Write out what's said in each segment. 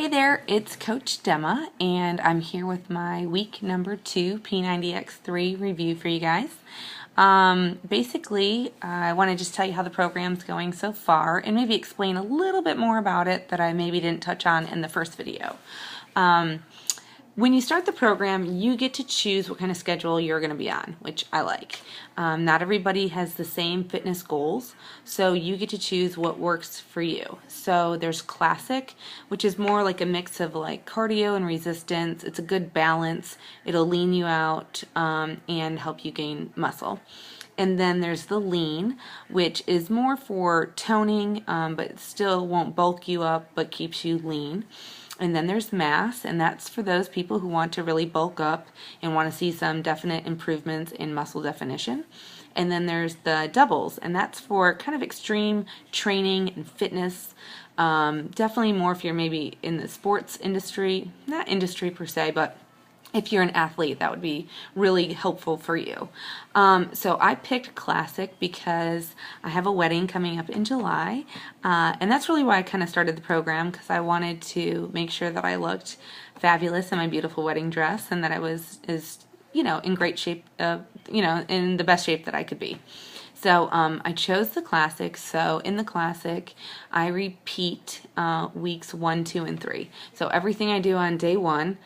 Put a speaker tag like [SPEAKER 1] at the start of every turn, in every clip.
[SPEAKER 1] Hey there, it's Coach Demma, and I'm here with my week number 2 P90X3 review for you guys. Basically, I want to just tell you how the program's going so far and maybe explain a little bit more about it that I maybe didn't touch on in the first video. When you start the program, you get to choose what kind of schedule you're going to be on, which I like. Not everybody has the same fitness goals, so you get to choose what works for you. So there's classic, which is more like a mix of like cardio and resistance. It's a good balance. It'll lean you out and help you gain muscle. And then there's the lean, which is more for toning, but it still won't bulk you up, but keeps you lean. And then there's mass, and that's for those people who want to really bulk up and want to see some definite improvements in muscle definition. And then there's the doubles, and that's for kind of extreme training and fitness. Definitely more if you're maybe in the sports industry, not industry per se, but if you're an athlete, that would be really helpful for you. So I picked classic because I have a wedding coming up in July, and that's really why I kind of started the program, because I wanted to make sure that I looked fabulous in my beautiful wedding dress and that I was in great shape, in the best shape that I could be. So I chose the classic. So in the classic, I repeat weeks 1, 2, and 3. So everything I do on day 1,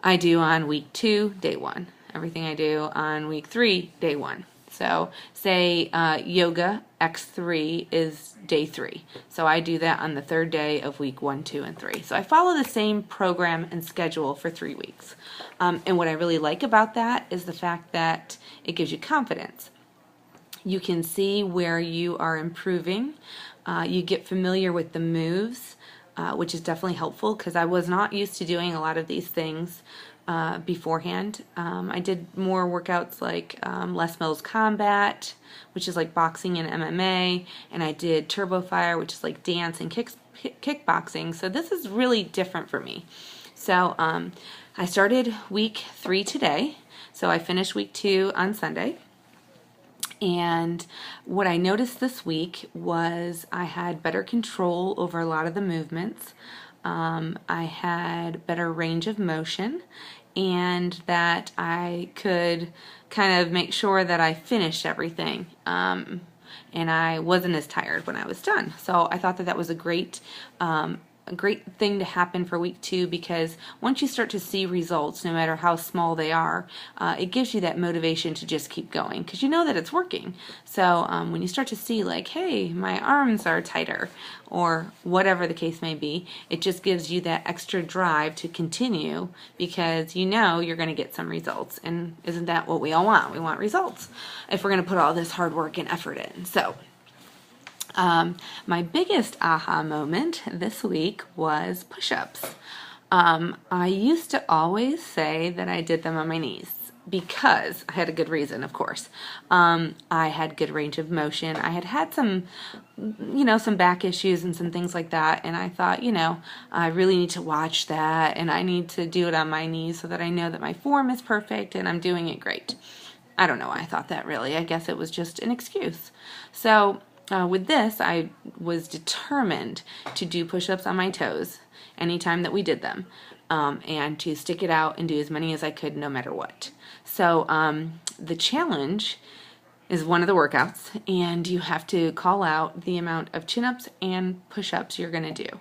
[SPEAKER 1] I do on week 2, day 1. Everything I do on week 3, day 1. So say yoga X3 is day 3. So I do that on the 3rd day of week 1, 2, and 3. So I follow the same program and schedule for 3 weeks. And what I really like about that is the fact that it gives you confidence. You can see where you are improving. You get familiar with the moves. Which is definitely helpful because I was not used to doing a lot of these things beforehand. I did more workouts like Les Mills Combat, which is like boxing and MMA, and I did Turbo Fire, which is like dance and kickboxing. So this is really different for me. So I started week 3 today, so I finished week 2 on Sunday. And what I noticed this week was I had better control over a lot of the movements. I had better range of motion, and that I could kind of make sure that I finished everything. And I wasn't as tired when I was done. So I thought that that was a great thing to happen for week 2, because once you start to see results, no matter how small they are, it gives you that motivation to just keep going because you know that it's working. So when you start to see like, hey, my arms are tighter, or whatever the case may be, it just gives you that extra drive to continue because you know you're going to get some results. And isn't that what we all want? We want results if we're going to put all this hard work and effort in. So my biggest aha moment this week was push-ups. I used to always say that I did them on my knees because I had a good reason, of course. I had good range of motion. I had some, some back issues and some things like that, and I thought, I really need to watch that, and I need to do it on my knees so that I know that my form is perfect and I'm doing it great. I don't know why I thought that, really. I guess it was just an excuse. So with this, I was determined to do push-ups on my toes anytime that we did them, and to stick it out and do as many as I could no matter what. So the challenge is one of the workouts, and you have to call out the amount of chin-ups and push-ups you're going to do.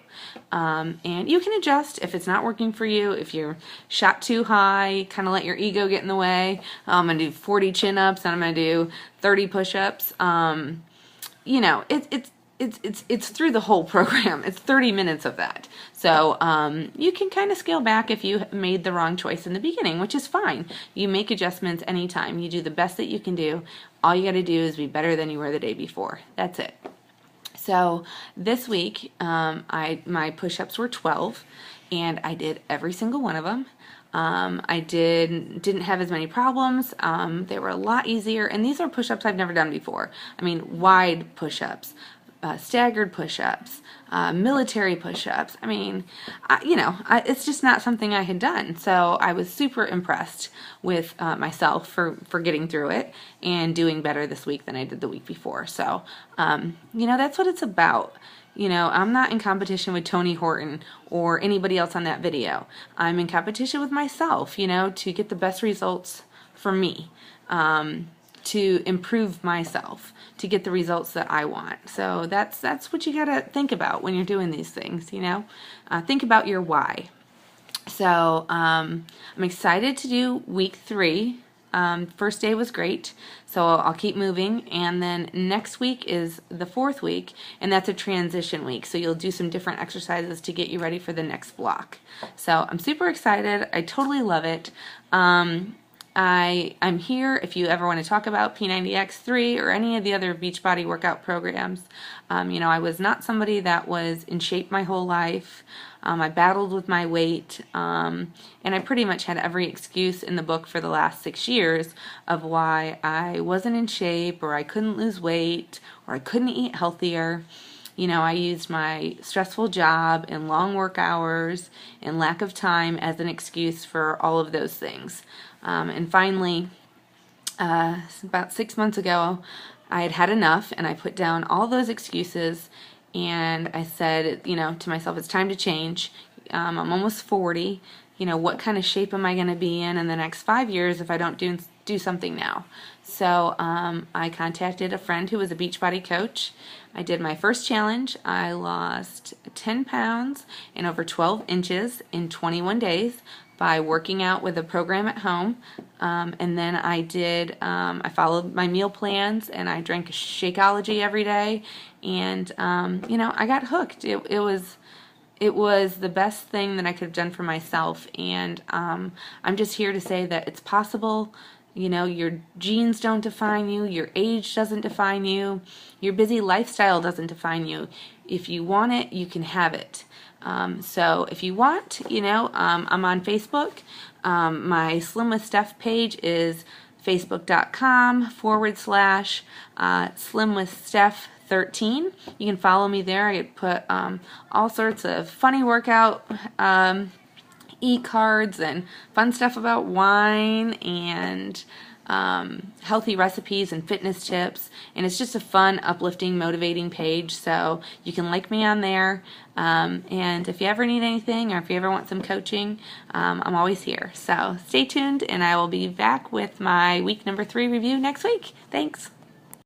[SPEAKER 1] And you can adjust if it's not working for you, if you're shot too high, kind of let your ego get in the way. I'm going to do 40 chin-ups, and I'm going to do 30 push-ups. It's through the whole program. It's 30 minutes of that. So you can kind of scale back if you made the wrong choice in the beginning, which is fine. You make adjustments anytime. You do the best that you can do. All you got to do is be better than you were the day before. That's it. So this week, my push-ups were 12, and I did every single one of them. I didn't have as many problems. They were a lot easier, and these are push-ups I've never done before. I mean, wide push-ups, staggered push-ups, military push-ups. I mean, it's just not something I had done. So I was super impressed with myself for getting through it and doing better this week than I did the week before. So, that's what it's about. I'm not in competition with Tony Horton or anybody else on that video. I'm in competition with myself, to get the best results for me, to improve myself, to get the results that I want. So that's what you gotta think about when you're doing these things, Think about your why. So I'm excited to do week 3. First day was great, so I'll keep moving, and then next week is the 4th week, and that's a transition week, so you'll do some different exercises to get you ready for the next block. So I'm super excited. I totally love it. I'm here if you ever want to talk about P90X3 or any of the other Beachbody workout programs. I was not somebody that was in shape my whole life. I battled with my weight, and I pretty much had every excuse in the book for the last 6 years of why I wasn't in shape, or I couldn't lose weight, or I couldn't eat healthier. I used my stressful job and long work hours and lack of time as an excuse for all of those things. And finally, about 6 months ago, I had had enough, and I put down all those excuses, and I said, to myself, it's time to change. I'm almost 40. What kind of shape am I going to be in the next 5 years if I don't do something now? So I contacted a friend who was a Beachbody coach. I did my first challenge. I lost 10 pounds and over 12 inches in 21 days by working out with a program at home. And then I followed my meal plans, and I drank Shakeology every day. And, I got hooked. It was the best thing that I could have done for myself. And I'm just here to say that it's possible. Your genes don't define you. Your age doesn't define you. Your busy lifestyle doesn't define you. If you want it, you can have it. So if you want, I'm on Facebook. My Slim with Steph page is facebook.com/Slim with Steph 13. You can follow me there. I put all sorts of funny workout e-cards and fun stuff about wine and healthy recipes and fitness tips, and it's just a fun, uplifting, motivating page, so you can like me on there, and if you ever need anything, or if you ever want some coaching, I'm always here. So stay tuned, and I will be back with my week number 3 review next week. Thanks.